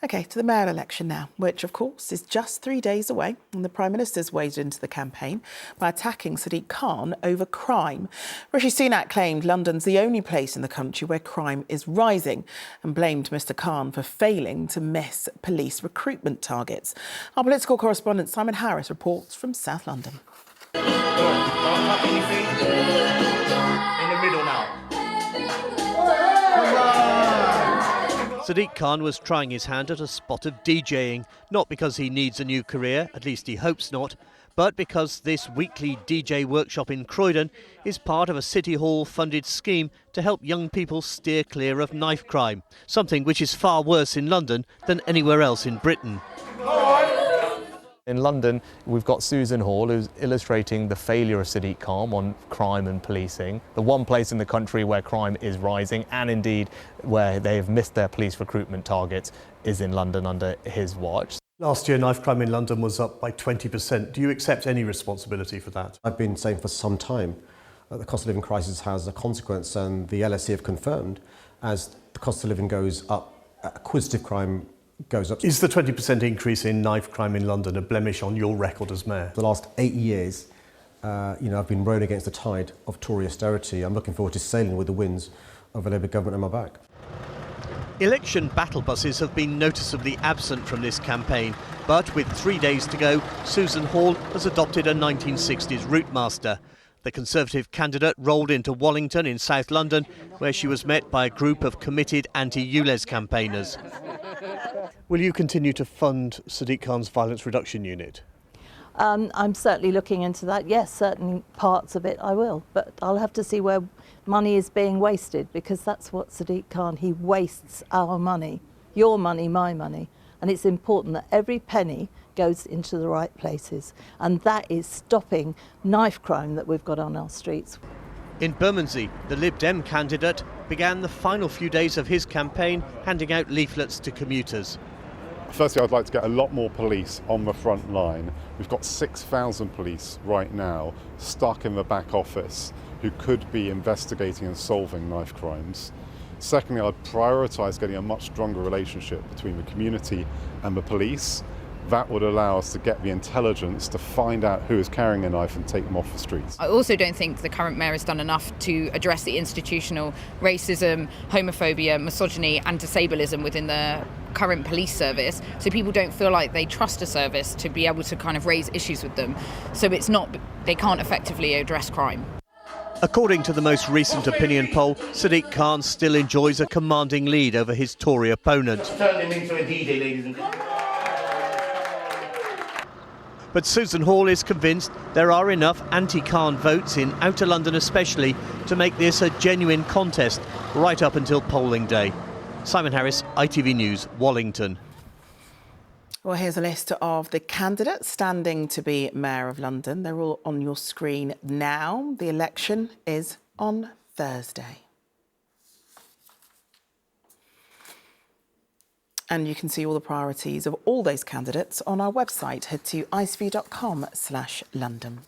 OK, to the mayoral election now, which, of course, is just 3 days away. And the Prime Minister's waded into the campaign by attacking Sadiq Khan over crime. Rishi Sunak claimed London's the only place in the country where crime is rising and blamed Mr Khan for failing to miss police recruitment targets. Our political correspondent Simon Harris reports from South London. In the middle now. Sadiq Khan was trying his hand at a spot of DJing, not because he needs a new career, at least he hopes not, but because this weekly DJ workshop in Croydon is part of a City Hall funded scheme to help young people steer clear of knife crime, something which is far worse in London than anywhere else in Britain. In London, we've got Susan Hall, who's illustrating the failure of Sadiq Khan on crime and policing. The one place in the country where crime is rising, and indeed where they have missed their police recruitment targets, is in London under his watch. Last year, knife crime in London was up by 20%. Do you accept any responsibility for that? I've been saying for some time that the cost of living crisis has a consequence, and the LSE have confirmed as the cost of living goes up, acquisitive crime goes up. Is the 20% increase in knife crime in London a blemish on your record as mayor? For the last 8 years, I've been rowing against the tide of Tory austerity. I'm looking forward to sailing with the winds of a Labour government on my back. Election battle buses have been noticeably absent from this campaign, but with 3 days to go, Susan Hall has adopted a 1960s route master. The Conservative candidate rolled into Wallington in South London, where she was met by a group of committed anti-ULEZ campaigners. Will you continue to fund Sadiq Khan's violence reduction unit? I'm certainly looking into that. Yes, certainly parts of it I will, but I'll have to see where money is being wasted, because that's what Sadiq Khan, he wastes our money, your money, my money. And it's important that every penny goes into the right places. And that is stopping knife crime that we've got on our streets. In Bermondsey, the Lib Dem candidate began the final few days of his campaign handing out leaflets to commuters. Firstly, I'd like to get a lot more police on the front line. We've got 6,000 police right now stuck in the back office who could be investigating and solving knife crimes. Secondly, I'd prioritise getting a much stronger relationship between the community and the police. That would allow us to get the intelligence to find out who is carrying a knife and take them off the streets. I also don't think the current mayor has done enough to address the institutional racism, homophobia, misogyny and disableism within the current police service, so people don't feel like they trust a service to be able to kind of raise issues with them. So they can't effectively address crime. According to the most recent opinion poll, Sadiq Khan still enjoys a commanding lead over his Tory opponent. Turn him into a DJ, ladies and gentlemen. But Susan Hall is convinced there are enough anti-Khan votes in Outer London especially to make this a genuine contest right up until polling day. Simon Harris, ITV News, Wallington. Well, here's a list of the candidates standing to be Mayor of London. They're all on your screen now. The election is on Thursday. And you can see all the priorities of all those candidates on our website. Head to icv.com/London.